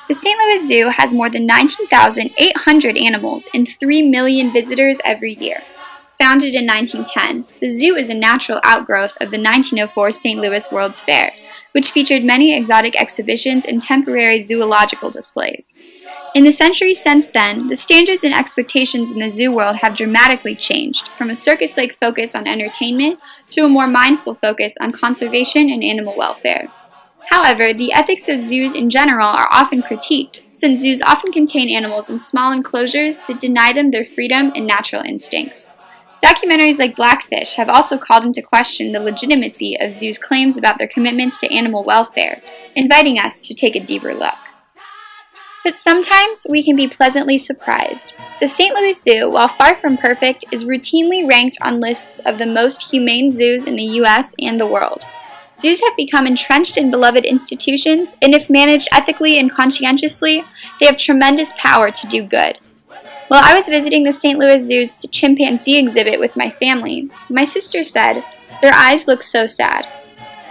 The St. Louis Zoo has more than 19,800 animals and 3 million visitors every year. Founded in 1910, the zoo is a natural outgrowth of the 1904 St. Louis World's Fair, which featured many exotic exhibitions and temporary zoological displays. In the centuries since then, the standards and expectations in the zoo world have dramatically changed, from a circus-like focus on entertainment to a more mindful focus on conservation and animal welfare. However, the ethics of zoos in general are often critiqued, since zoos often contain animals in small enclosures that deny them their freedom and natural instincts. Documentaries like Blackfish have also called into question the legitimacy of zoos' claims about their commitments to animal welfare, inviting us to take a deeper look. But sometimes we can be pleasantly surprised. The St. Louis Zoo, while far from perfect, is routinely ranked on lists of the most humane zoos in the U.S. and the world. Zoos have become entrenched and beloved institutions, and if managed ethically and conscientiously, they have tremendous power to do good. While I was visiting the St. Louis Zoo's chimpanzee exhibit with my family, my sister said, "Their eyes look so sad."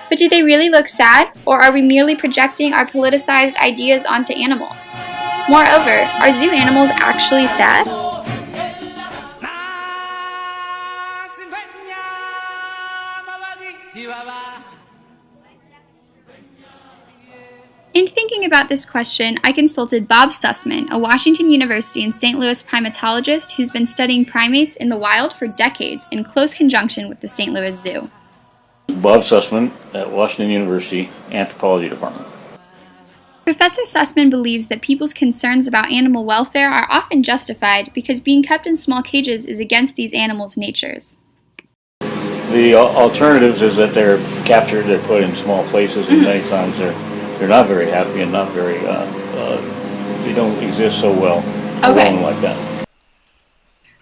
But do they really look sad, or are we merely projecting our politicized ideas onto animals? Moreover, are zoo animals actually sad? In thinking about this question, I consulted Bob Sussman, a Washington University and St. Louis primatologist who's been studying primates in the wild for decades in close conjunction with the St. Louis Zoo. Bob Sussman at Washington University, Anthropology Department. Professor Sussman believes that people's concerns about animal welfare are often justified because being kept in small cages is against these animals' natures. The alternatives is that they're captured, they're put in small places, and many times they're not very happy and not very, they don't exist so well alone like that.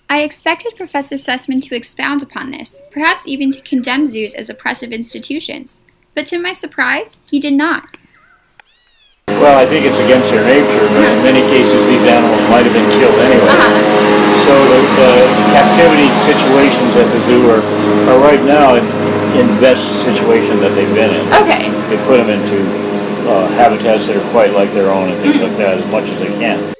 I expected Professor Sussman to expound upon this, perhaps even to condemn zoos as oppressive institutions. But to my surprise, he did not. Well, I think it's against their nature, but in many cases these animals might have been killed anyway. So the captivity situations at the zoo are right now in the best situation that they've been in. They put them into habitats that are quite like their own and things like that as much as they can.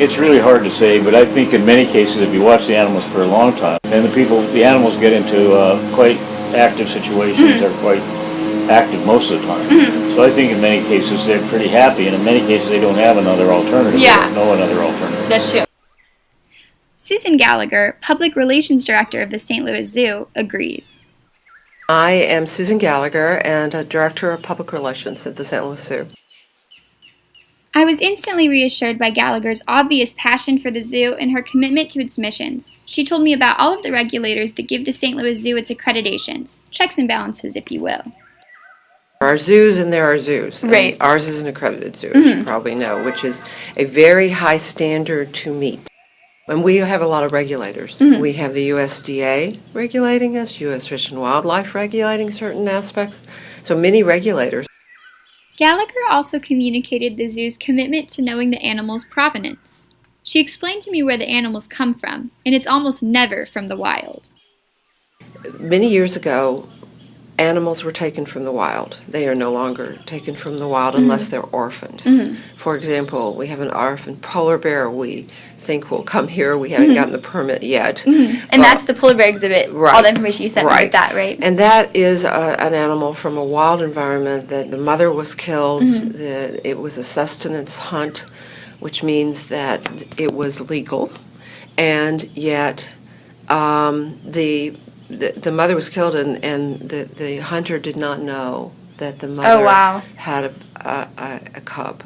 It's really hard to say, but I think in many cases if you watch the animals for a long time, then the animals get into quite active situations, they're quite active most of the time. So I think in many cases they're pretty happy, and in many cases they don't have another alternative. Yeah. They don't know another alternative. That's true. Susan Gallagher, Public Relations Director of the St. Louis Zoo, agrees. I am Susan Gallagher and a Director of Public Relations at the St. Louis Zoo. I was instantly reassured by Gallagher's obvious passion for the zoo and her commitment to its missions. She told me about all of the regulators that give the St. Louis Zoo its accreditations, checks and balances, if you will. There are zoos and there are zoos. Right. And ours is an accredited zoo, as you probably know, which is a very high standard to meet. And we have a lot of regulators. We have the USDA regulating us, U.S. Fish and Wildlife regulating certain aspects, so many regulators. Gallagher also communicated the zoo's commitment to knowing the animal's provenance. She explained to me where the animals come from, and it's almost never from the wild. Many years ago, animals were taken from the wild. They are no longer taken from the wild unless they're orphaned. For example, we have an orphaned polar bear we think will come here. We haven't gotten the permit yet. And that's the polar bear exhibit, all the information you sent me with that, right? And that is an animal from a wild environment that the mother was killed. It was a sustenance hunt, which means that it was legal, and yet the mother was killed, and the hunter did not know that the mother had a cub.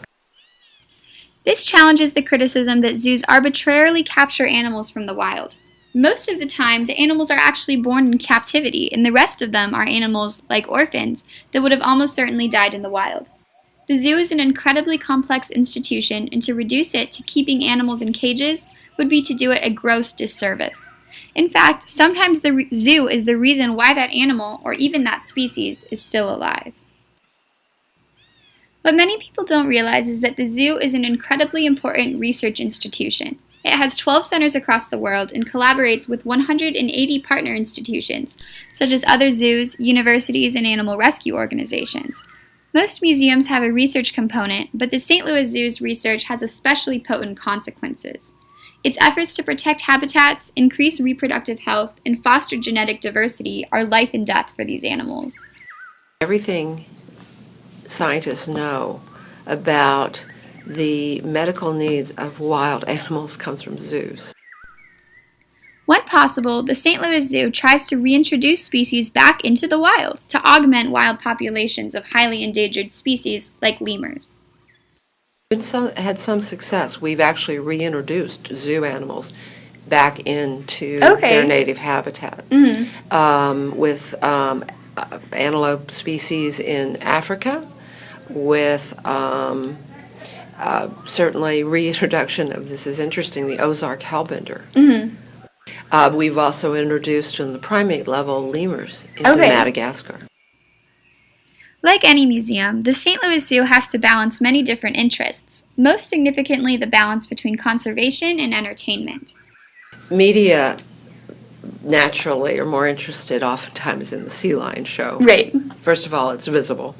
This challenges the criticism that zoos arbitrarily capture animals from the wild. Most of the time, the animals are actually born in captivity, and the rest of them are animals, like orphans, that would have almost certainly died in the wild. The zoo is an incredibly complex institution, and to reduce it to keeping animals in cages would be to do it a gross disservice. In fact, sometimes the zoo is the reason why that animal, or even that species, is still alive. What many people don't realize is that the zoo is an incredibly important research institution. It has 12 centers across the world and collaborates with 180 partner institutions, such as other zoos, universities, and animal rescue organizations. Most museums have a research component, but the St. Louis Zoo's research has especially potent consequences. Its efforts to protect habitats, increase reproductive health, and foster genetic diversity are life and death for these animals. Everything scientists know about the medical needs of wild animals comes from zoos. When possible, the St. Louis Zoo tries to reintroduce species back into the wild to augment wild populations of highly endangered species like lemurs. We've had some success. We've actually reintroduced zoo animals back into their native habitat. With antelope species in Africa, with certainly reintroduction of, this is interesting, the Ozark hellbender. We've also introduced on the primate level lemurs into Madagascar. Like any museum, the St. Louis Zoo has to balance many different interests, most significantly the balance between conservation and entertainment. Media naturally are more interested oftentimes in the sea lion show. Right. First of all, it's visible.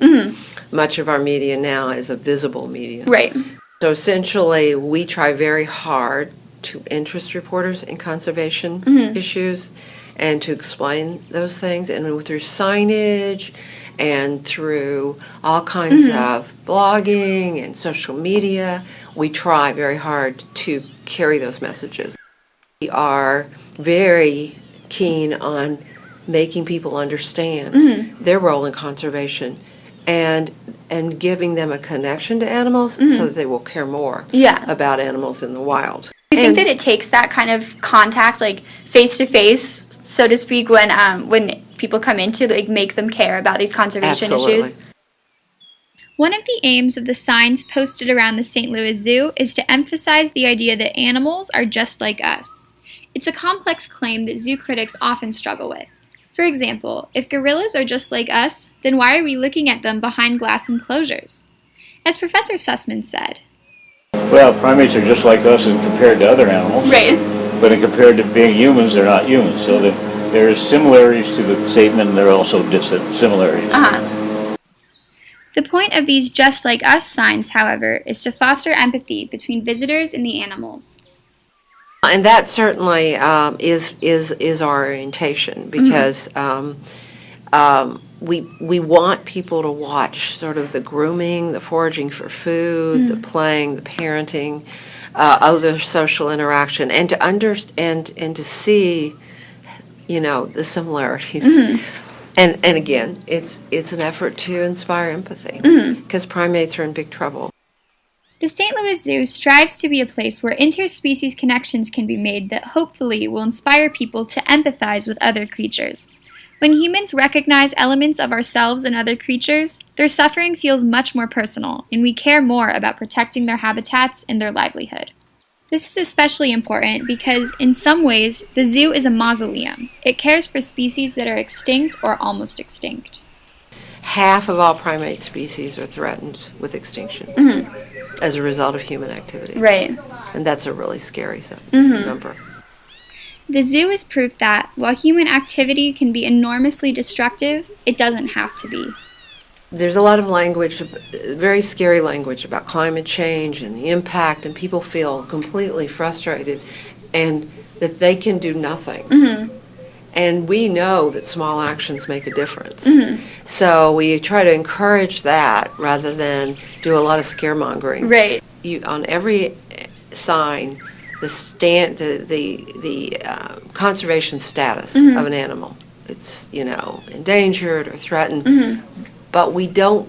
Much of our media now is a visible media. Right. So essentially, we try very hard to interest reporters in conservation issues and to explain those things, and through signage and through all kinds of blogging and social media, we try very hard to carry those messages. We are very keen on making people understand their role in conservation and giving them a connection to animals so that they will care more about animals in the wild. Do you think that it takes that kind of contact, like face-to-face, so to speak, when people come in to make them care about these conservation issues? One of the aims of the signs posted around the St. Louis Zoo is to emphasize the idea that animals are just like us. It's a complex claim that zoo critics often struggle with. For example, if gorillas are just like us, then why are we looking at them behind glass enclosures? As Professor Sussman said, well, primates are just like us compared to other animals. Right. But compared to being humans, they're not humans. So there's similarities to the statement, and there are also dissimilarities. The point of these just like us signs, however, is to foster empathy between visitors and the animals. And that certainly is our orientation, because we want people to watch sort of the grooming, the foraging for food, the playing, the parenting, other social interaction, and to understand and to see, the similarities. And again, it's an effort to inspire empathy, because primates are in big trouble. The St. Louis Zoo strives to be a place where interspecies connections can be made that hopefully will inspire people to empathize with other creatures. When humans recognize elements of ourselves in other creatures, their suffering feels much more personal, and we care more about protecting their habitats and their livelihood. This is especially important because, in some ways, the zoo is a mausoleum. It cares for species that are extinct or almost extinct. Half of all primate species are threatened with extinction as a result of human activity. Right. And that's a really scary number. The zoo is proof that, while human activity can be enormously destructive, it doesn't have to be. There's a lot of language, very scary language about climate change and the impact, and people feel completely frustrated and that they can do nothing. And we know that small actions make a difference. So we try to encourage that rather than do a lot of scaremongering. Right. On every sign, the conservation status of an animal. It's, endangered or threatened. But we don't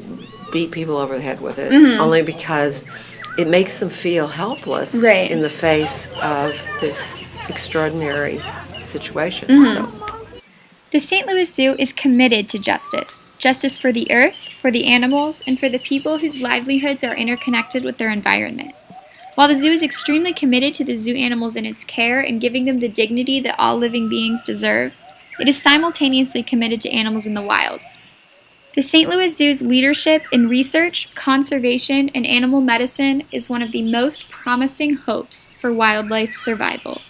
beat people over the head with it, only because it makes them feel helpless in the face of this extraordinary situation. The St. Louis Zoo is committed to justice. Justice for the earth, for the animals, and for the people whose livelihoods are interconnected with their environment. While the zoo is extremely committed to the zoo animals in its care and giving them the dignity that all living beings deserve, it is simultaneously committed to animals in the wild. The St. Louis Zoo's leadership in research, conservation, and animal medicine is one of the most promising hopes for wildlife survival.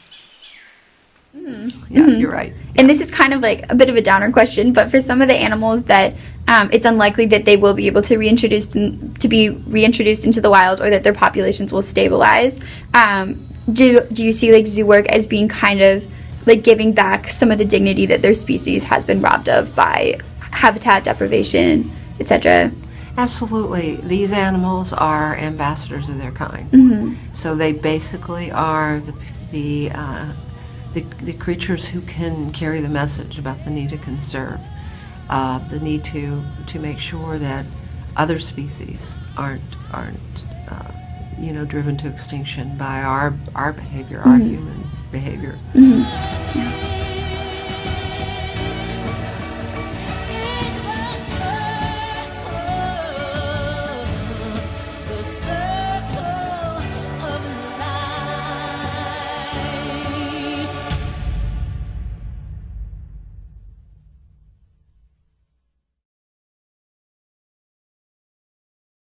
Yeah, you're right. And this is kind of like a bit of a downer question, but for some of the animals that it's unlikely that they will be able to be reintroduced into the wild, or that their populations will stabilize. Do you see like zoo work as being kind of like giving back some of the dignity that their species has been robbed of by habitat deprivation, etc.? Absolutely. These animals are ambassadors of their kind. So they basically are the creatures who can carry the message about the need to conserve, the need to make sure that other species aren't driven to extinction by our behavior, our human behavior.